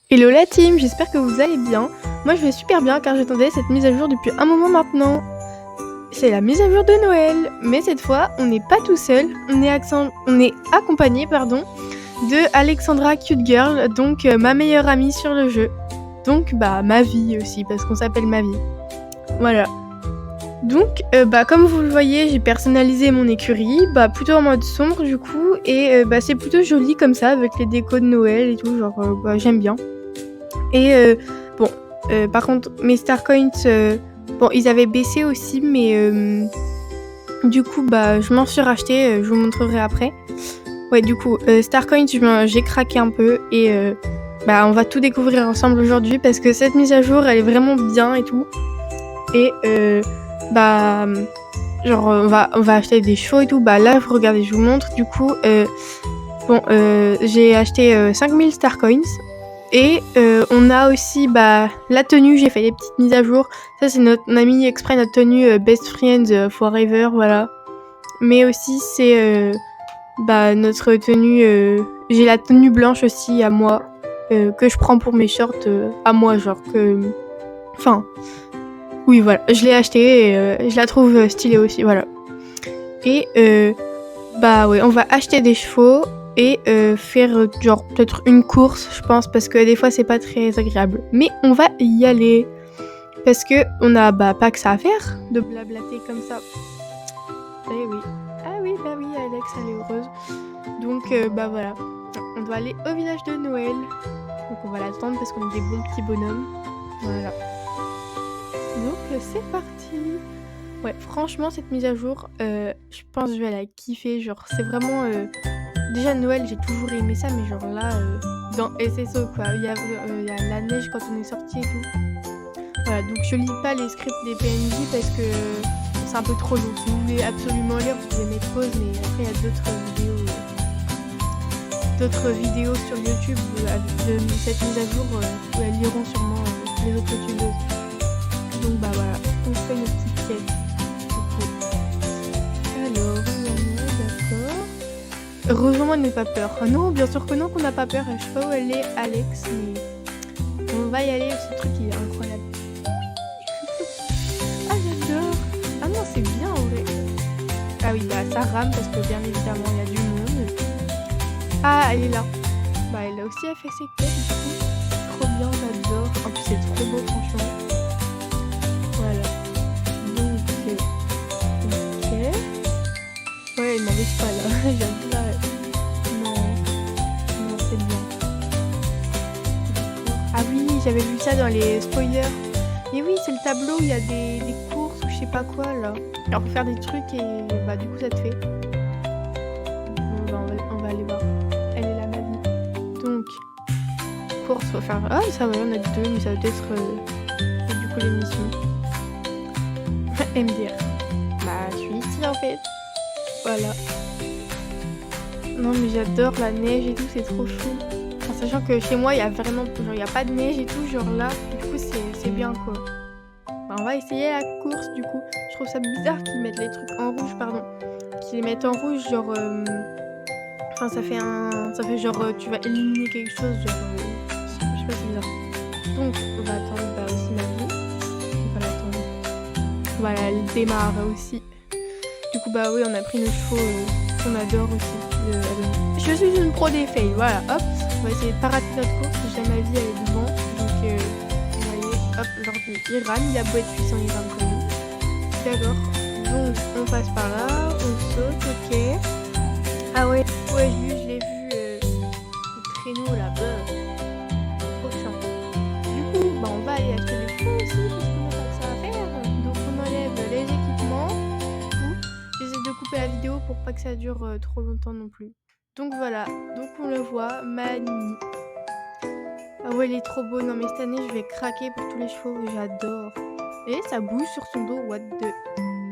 Hello la team, j'espère que vous allez bien. Moi je vais super bien car j'attendais cette mise à jour depuis un moment maintenant. C'est la mise à jour de Noël, mais cette fois on n'est pas tout seul, on est accompagné de Alexandra Cute Girl, donc ma meilleure amie sur le jeu. Donc ma vie aussi parce qu'on s'appelle ma vie. Voilà. Donc comme vous le voyez, j'ai personnalisé mon écurie, plutôt en mode sombre du coup, et c'est plutôt joli comme ça avec les décos de Noël et tout, j'aime bien. Et par contre, mes Starcoins, ils avaient baissé aussi, mais du coup, je m'en suis racheté, je vous montrerai après. Ouais, du coup, Starcoins, j'ai craqué un peu et on va tout découvrir ensemble aujourd'hui parce que cette mise à jour, elle est vraiment bien et tout. Et on va acheter des chevaux et tout. Là, regardez, je vous montre. Du coup, j'ai acheté 5000 Starcoins. Et on a aussi la tenue, j'ai fait des petites mises à jour. Ça c'est on a mis exprès notre tenue Best Friends Forever, voilà. Mais aussi c'est notre tenue, j'ai la tenue blanche aussi à moi, que je prends pour mes shorts à moi, oui voilà, je l'ai achetée et je la trouve stylée aussi, voilà. Et on va acheter des chevaux et faire peut-être une course, je pense, parce que des fois c'est pas très agréable. Mais on va y aller parce que on a pas que ça à faire de blablater comme ça. Eh oui. Ah oui, Alex, elle est heureuse. Donc voilà, on doit aller au village de Noël. Donc on va l'attendre parce qu'on est des bons petits bonhommes. Voilà. Donc c'est parti. Ouais, franchement, cette mise à jour, je pense que je vais la kiffer. C'est vraiment... Déjà, Noël, j'ai toujours aimé ça, mais là, dans SSO, quoi. Il y a la neige quand on est sorti et tout. Voilà, donc je lis pas les scripts des PNJ parce que c'est un peu trop long. Si vous voulez absolument lire, vous pouvez mettre pause, mais après, il y a d'autres vidéos sur YouTube de cette mise à jour où elles liront sûrement les autres youtubeuses. Donc voilà, on fait une petite quête. Alors, d'accord. Rejoins-moi, n'aie pas peur. Ah non, bien sûr que non, qu'on n'a pas peur. Je sais pas où elle est, Alex, mais on va y aller. Ce truc, il est incroyable. Ah, j'adore. Ah non, c'est bien en vrai. Ah oui, ça rame parce que bien évidemment, il y a du monde. Ah, elle est là. Elle a aussi fait ses quêtes, du coup. Trop bien, j'adore. En plus, c'est trop beau, franchement. Voilà. Donc, ok. Ouais, il m'en laisse pas là. J'avoue là. Non, c'est bien. Ah oui, j'avais vu ça dans les spoilers. Mais oui, c'est le tableau où il y a des courses ou je sais pas quoi là. Alors faut faire des trucs et du coup ça te fait. On va aller voir. Elle est là, ma vie. Donc, course, faut faire. Ah, ça va, on a deux, mais ça va être du coup l'émission. MDR. Je suis ici en fait. Voilà. Non, mais j'adore la neige et tout, c'est trop chou. En sachant que chez moi, il y a vraiment. Il y a pas de neige et tout, là. Du coup, c'est bien quoi. On va essayer la course du coup. Je trouve ça bizarre qu'ils mettent les trucs en rouge, qu'ils les mettent en rouge, ça fait tu vas éliminer quelque chose, je sais pas, c'est bizarre. Donc, on va attendre aussi ma vie. On va l'attendre. Voilà, elle démarre aussi. Du coup, oui, on a pris nos chevaux qu'on adore aussi. Je suis une pro des fails, voilà, hop. On va essayer de pas rater notre course. Déjà, ma vie, elle est devant. Donc, hop, il rame, il a beau être puissant, il rame comme nous. D'accord, donc on passe par là, on saute, ok. Ah ouais, je l'ai vu, le traîneau là-bas. Trop chiant. Du coup, on va aller acheter des chevaux aussi, parce qu'on n'a pas que ça à faire. Donc on enlève les équipements. Du coup, j'essaie de couper la vidéo pour pas que ça dure trop longtemps non plus. Donc voilà, donc on le voit, Mani. Ah ouais, il est trop beau. Non mais cette année, je vais craquer pour tous les chevaux. J'adore. Et ça bouge sur son dos. What the...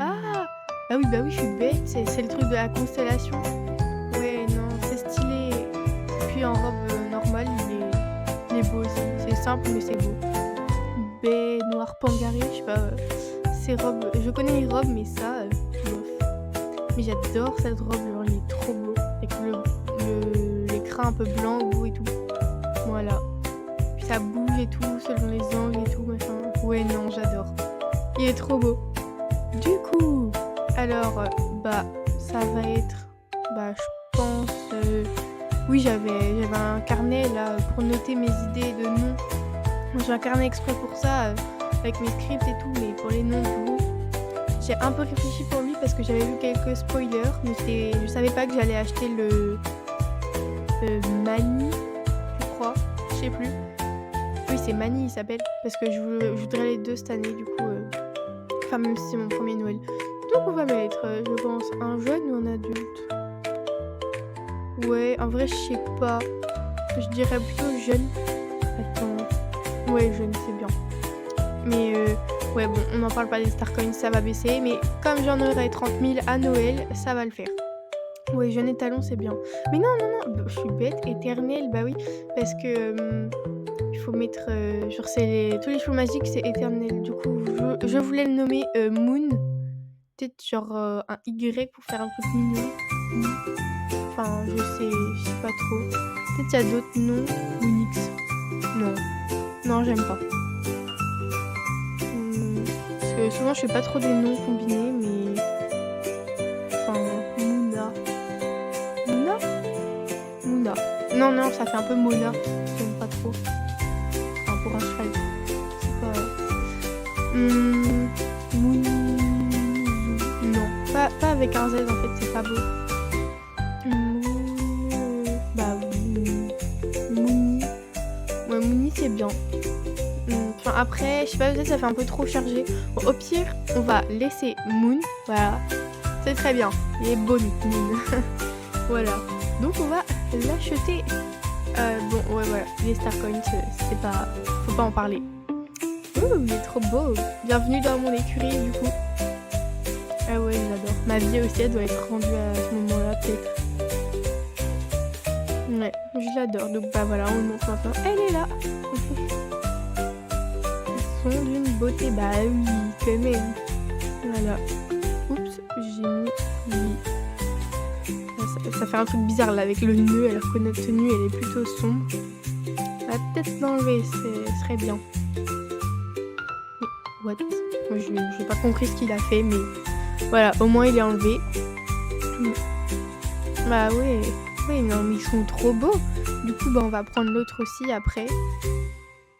Ah oui, je suis bête. C'est le truc de la constellation. Ouais, non, c'est stylé. Puis en robe normale, il est beau aussi. C'est simple, mais c'est beau. Baie noir pangaré, je sais pas. Ces robes... Je connais les robes, mais ça, bof. Mais j'adore cette robe. Il est trop beau. Avec l'écran un peu blanc au bout et tout. Voilà. ça bouge et tout, selon les angles et tout, machin. Ouais, non, j'adore. Il est trop beau. Du coup, alors, ça va être, je pense, oui, j'avais un carnet là pour noter mes idées de noms. J'ai un carnet exprès pour ça, avec mes scripts et tout, mais pour les noms, du coup, j'ai un peu réfléchi pour lui parce que j'avais vu quelques spoilers, mais je savais pas que j'allais acheter le Mani, je crois, je sais plus. Oui, c'est Mani, il s'appelle, parce que je voudrais les deux cette année, du coup, enfin même si c'est mon premier Noël. Donc on va mettre, je pense, un jeune ou un adulte. Ouais, en vrai, je sais pas. Je dirais plutôt jeune. Attends. Ouais, jeune, c'est bien. Mais ouais, bon, on n'en parle pas des Starcoins, ça va baisser. Mais comme j'en aurai 30 000 à Noël, ça va le faire. Ouais, jeune étalon, c'est bien. Mais non, je suis bête. Éternel, bah oui. Parce que il faut mettre... genre, tous les chevaux magiques, c'est éternel. Du coup, je voulais le nommer Moon. Peut-être genre un Y pour faire un truc mignon. Enfin, je sais pas trop. Peut-être il y a d'autres noms. Moonix. Non, j'aime pas. Parce que souvent, je fais pas trop des noms combinés, mais... Enfin, Mouna. Non, ça fait un peu Mona. J'aime pas trop. Enfin, pour un cheval. C'est pas... Moon... Non, pas avec un Z, en fait, c'est pas beau. Mouni. Ouais, Mouni, c'est bien. Enfin, après, je sais pas, peut-être ça fait un peu trop chargé. Bon, au pire, on va laisser Moon. Voilà. C'est très bien. Il est bon, Moon. Voilà. Donc, on va l'acheter. Bon, ouais, voilà. Les Starcoins, c'est pas... Faut pas en parler. Ouh, il est trop beau. Bienvenue dans mon écurie, du coup. Ah ouais, j'adore. Ma vie aussi, elle doit être rendue à ce moment-là, peut-être. Ouais, je l'adore. Donc voilà, on le montre maintenant. Elle est là. Ils sont d'une beauté. Bah oui, quand même. Voilà. Oups, j'ai mis lui. Ça fait un truc bizarre là avec le nœud, alors que notre tenue, elle est plutôt sombre. On va peut-être l'enlever, ce serait bien. Mais, what? Moi, je n'ai pas compris ce qu'il a fait, mais... Voilà, au moins il est enlevé. Bah ouais. Oui, non, mais ils sont trop beaux. Du coup, on va prendre l'autre aussi après.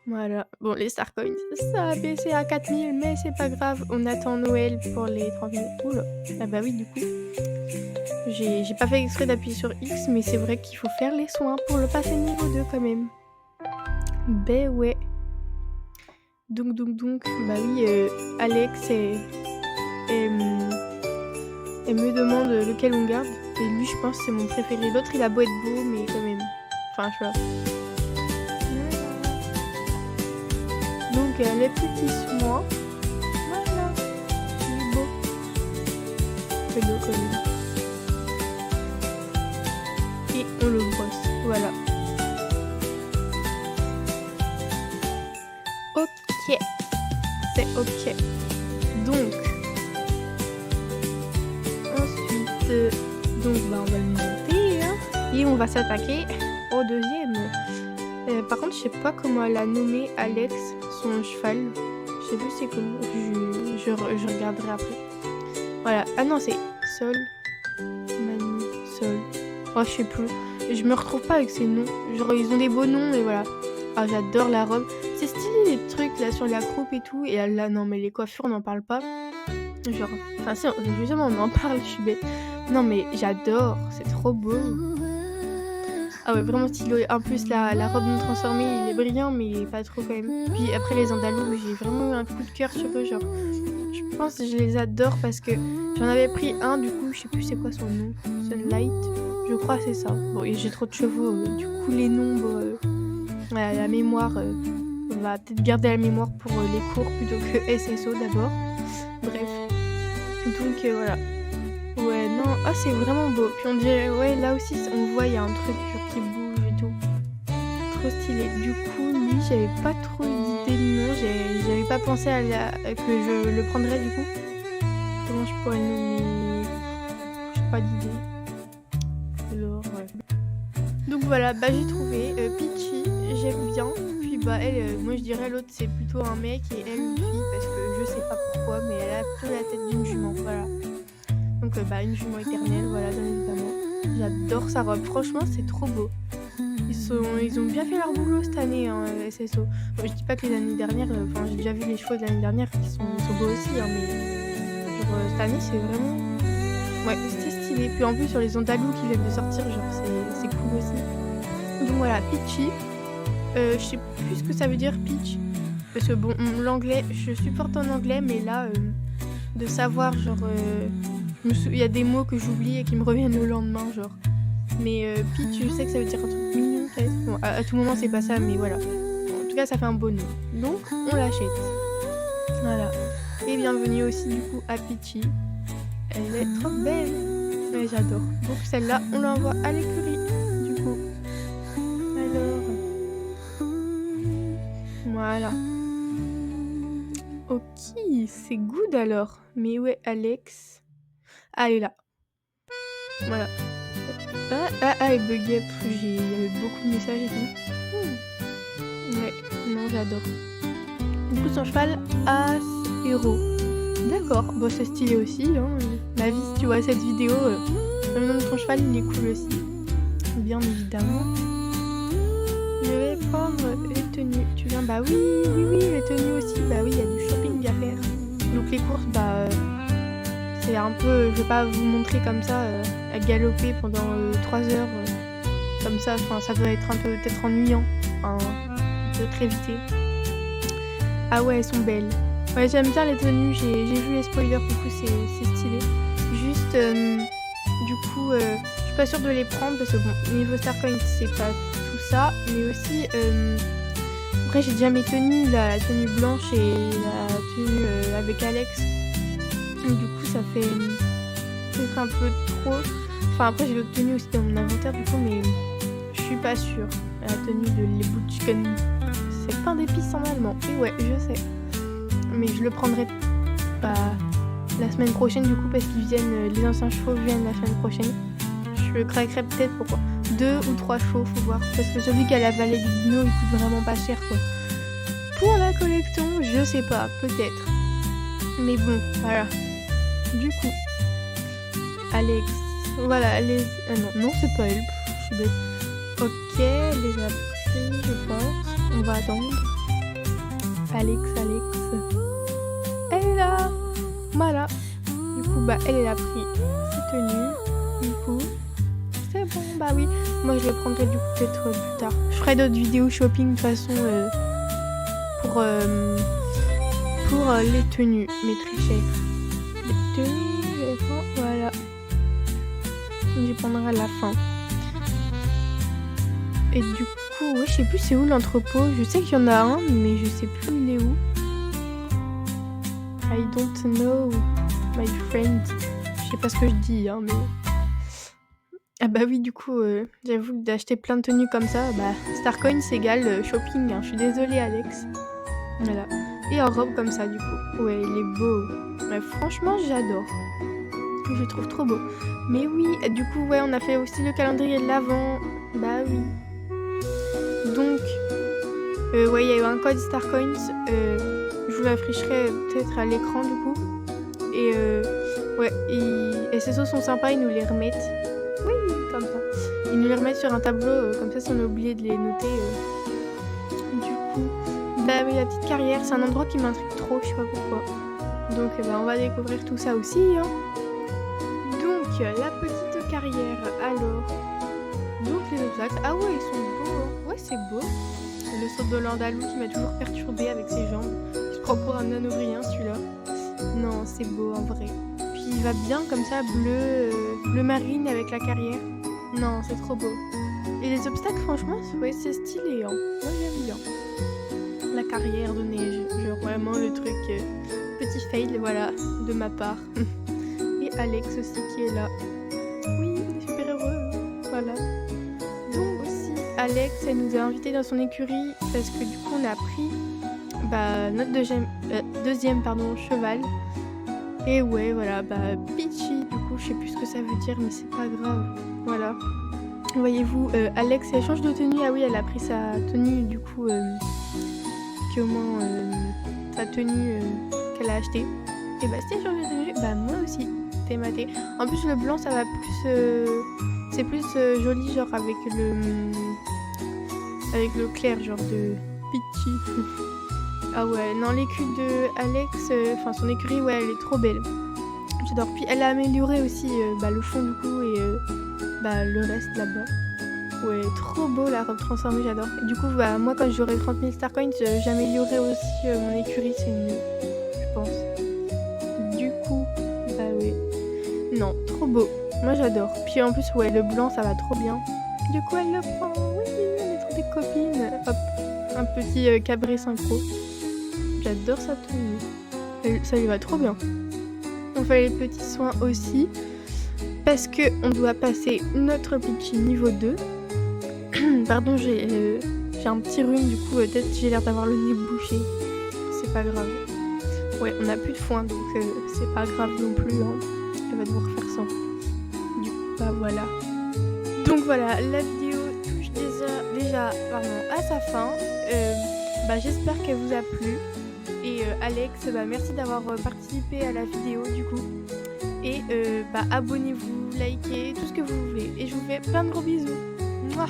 Voilà. Bon, les Starcoins, ça a baissé à 4000, mais c'est pas grave. On attend Noël pour les 30 000. Oula. Ah bah oui, du coup. J'ai pas fait exprès d'appuyer sur X, mais c'est vrai qu'il faut faire les soins pour le passer niveau 2 quand même. Ben ouais. Donc. Bah oui, Alex elle me demande lequel on garde. Et lui, je pense, c'est mon préféré. L'autre, il a beau être beau, mais quand même. Enfin, je vois. Donc, les petits soins. Voilà. Il est beau. C'est beau quand même. Et on le brosse. Voilà. Ok. C'est ok. Donc... Donc on va le monter et on va s'attaquer au deuxième. Par contre je sais pas comment elle a nommé Alex, son cheval. Je sais plus c'est comment. Je regarderai après. Voilà. Ah non c'est Sol. Mani. Sol. Oh je sais plus. Je me retrouve pas avec ces noms. Genre ils ont des beaux noms et voilà. Ah j'adore la robe. C'est stylé les trucs là sur la croupe et tout. Et là non mais les coiffures on n'en parle pas. Genre. Enfin si justement on en parle, je suis bête. Non mais j'adore, c'est trop beau. Ah ouais, vraiment stylé. En plus la robe non transformée, il est brillant mais il est pas trop quand même. Puis après les Andalous, j'ai vraiment eu un coup de cœur sur eux. Genre, je pense que je les adore parce que j'en avais pris un du coup, je sais plus c'est quoi son nom. Sunlight, je crois c'est ça. Bon et j'ai trop de chevaux, du coup les nombres, la mémoire, on va peut-être garder la mémoire pour les cours plutôt que SSO d'abord. Bref, donc voilà. Ouais, non, c'est vraiment beau. Puis on dirait, ouais, là aussi, on voit, il y a un truc qui bouge et tout. Trop stylé. Du coup, lui, j'avais pas trop d'idée de nom. J'avais pas pensé que je le prendrais, du coup. Comment je pourrais le nommer? J'ai pas d'idée. Alors, ouais. Donc voilà, j'ai trouvé Peachy, j'aime bien. Puis bah, elle, moi je dirais l'autre c'est plutôt un mec et elle une fille parce que je sais pas pourquoi, mais elle a plutôt la tête d'une jument, voilà. Donc bah, une jument éternelle, voilà, bien évidemment. J'adore sa robe, franchement c'est trop beau. Ils ont bien fait leur boulot cette année, hein, SSO. Bon, je dis pas que les années dernières, enfin j'ai déjà vu les chevaux de l'année dernière qui sont beaux aussi, hein, mais genre cette année c'est vraiment ouais, c'était stylé. Puis en plus sur les andalous qui viennent de sortir, genre c'est cool aussi. Donc voilà, Peachy. Je sais plus ce que ça veut dire Peach, parce que bon, l'anglais, je supporte en anglais, mais là, de savoir genre, il y a des mots que j'oublie et qui me reviennent le lendemain, genre. Mais Peach, je sais que ça veut dire un truc mignon peut-être. Bon, à tout moment c'est pas ça, mais voilà. Bon, en tout cas, ça fait un beau nom. Donc, on l'achète. Voilà. Et bienvenue aussi du coup à Peachy. Elle est trop belle. Ouais, j'adore. Donc celle-là, on l'envoie à l'écurie, du coup. Alors. Voilà. Ok, c'est good alors. Mais où est Alex? Ah, elle est là. Voilà. Elle buguait. Il y avait beaucoup de messages et tout. Ouais, non, j'adore. Du coup, son cheval, Héros. D'accord, bon, c'est stylé aussi. Hein. Ma vie, si tu vois cette vidéo, le nom de ton cheval, il est cool aussi. Bien évidemment. Je vais prendre les tenues. Tu viens? Bah oui, les tenues aussi. Bah oui, il y a du shopping à faire. Donc les courses, bah c'est un peu, je vais pas vous montrer comme ça à galoper pendant 3 heures. Comme ça, enfin ça doit être un peu peut-être ennuyant. Enfin, peut-être éviter. Ah ouais, elles sont belles. Ouais, j'aime bien les tenues. J'ai vu les spoilers, du coup c'est stylé. Juste, du coup, je suis pas sûre de les prendre parce que bon, niveau Starcoin, c'est pas tout ça, mais aussi après j'ai déjà mes tenues, la tenue blanche et la tenue avec Alex. Et du coup ça fait peut-être un peu trop. Enfin après j'ai d'autres tenues aussi dans mon inventaire du coup, mais je suis pas sûre. La tenue de Lebutchken, c'est pain d'épices en allemand. Et ouais, je sais. Mais je le prendrai pas la semaine prochaine du coup parce qu'ils viennent, les anciens chevaux viennent la semaine prochaine. Je craquerai peut-être pour 2 ou 3 chevaux, faut voir. Parce que celui qui a la vallée du dino, il coûte vraiment pas cher quoi. Pour la collection, je sais pas, peut-être. Mais bon, voilà. Du coup, Alex, voilà, non, c'est pas elle, je suis bête. Ok, elle les a pris, je pense. On va attendre. Alex. Elle est là. Voilà. Du coup, bah, elle a pris ses tenues. Du coup, c'est bon, bah oui. Moi, je les prendrai du coup peut-être plus tard. Je ferai d'autres vidéos shopping de toute façon pour les tenues, mais très chères. Les tenues, je les prends, voilà. Je les prendrai à la fin. Et du coup, ouais, je sais plus c'est où l'entrepôt. Je sais qu'il y en a un, mais je sais plus il est où. I don't know, my friend. Je sais pas ce que je dis, hein, mais... Ah bah oui, du coup, j'avoue que d'acheter plein de tenues comme ça, bah, Starcoin, c'est égal shopping, hein. Je suis désolée, Alex. Voilà. Et en robe comme ça, du coup. Ouais, il est beau. Ouais, franchement, j'adore. Je le trouve trop beau. Mais oui, du coup, ouais, on a fait aussi le calendrier de l'Avent. Bah oui. Donc, ouais, il y a eu un code Starcoins. Je vous l'afficherai peut-être à l'écran, du coup. Et ouais, SSO sont sympas, ils nous les remettent. Oui, comme ça. Ils nous les remettent sur un tableau, comme ça si on a oublié de les noter. Du coup, bah oui, la petite carrière, c'est un endroit qui m'intrigue trop, je sais pas pourquoi. Donc bah, on va découvrir tout ça aussi. Hein. Donc, la petite carrière, alors. Donc les obstacles, ah ouais, ils sont beaux. Hein. Ouais, c'est beau. Le saut de l'Andalou qui m'a toujours perturbé avec ses jambes. Je prends pour un anovrien celui-là. Non, c'est beau en vrai. Puis il va bien comme ça, bleu marine avec la carrière. Non, c'est trop beau. Et les obstacles, franchement, ouais, c'est stylé. Hein. Moi, j'aime bien. La carrière de neige, genre vraiment le truc petit fail, voilà, de ma part. Et Alex aussi qui est là. Oui, il est super heureux. Voilà. Donc aussi, Alex, elle nous a invités dans son écurie parce que du coup, on a pris notre deuxième cheval. Et ouais, voilà, Peachy, du coup, je sais plus ce que ça veut dire, mais c'est pas grave. Voilà. Voyez-vous, Alex, elle change de tenue. Ah oui, elle a pris sa tenue, du coup, comment sa tenue qu'elle a achetée. Et bah si elle change de tenue, bah moi aussi, t'es maté. En plus le blanc ça va plus, c'est plus joli genre avec le clair genre de Peachy. Ah ouais, non l'écu de Alex, enfin son écurie, ouais elle est trop belle. J'adore. Puis elle a amélioré aussi bah, le fond du coup et bah, le reste là-bas. Ouais, trop beau la robe transformée, j'adore. Et du coup, bah, moi quand j'aurai 30 000 Star Coins, j'améliorerai aussi mon écurie, c'est mieux, je pense. Du coup, bah ouais. Non, trop beau. Moi j'adore. Puis en plus, ouais, le blanc ça va trop bien. Du coup, elle le prend. Oui, on est trop des copines. Hop, un petit cabré synchro. J'adore sa tenue. Ça lui va trop bien. On fait les petits soins aussi. Parce que on doit passer notre Peachy niveau 2. Pardon, j'ai un petit rhume, du coup, peut-être j'ai l'air d'avoir le nez bouché. C'est pas grave. Ouais, on a plus de foin, donc c'est pas grave non plus. Hein. Elle va devoir faire sans. Du coup, bah voilà. Donc voilà, la vidéo touche déjà à sa fin. Bah, j'espère qu'elle vous a plu. Et Alex, bah, merci d'avoir participé à la vidéo du coup. Et bah, abonnez-vous, likez, tout ce que vous voulez. Et je vous fais plein de gros bisous. Mouah.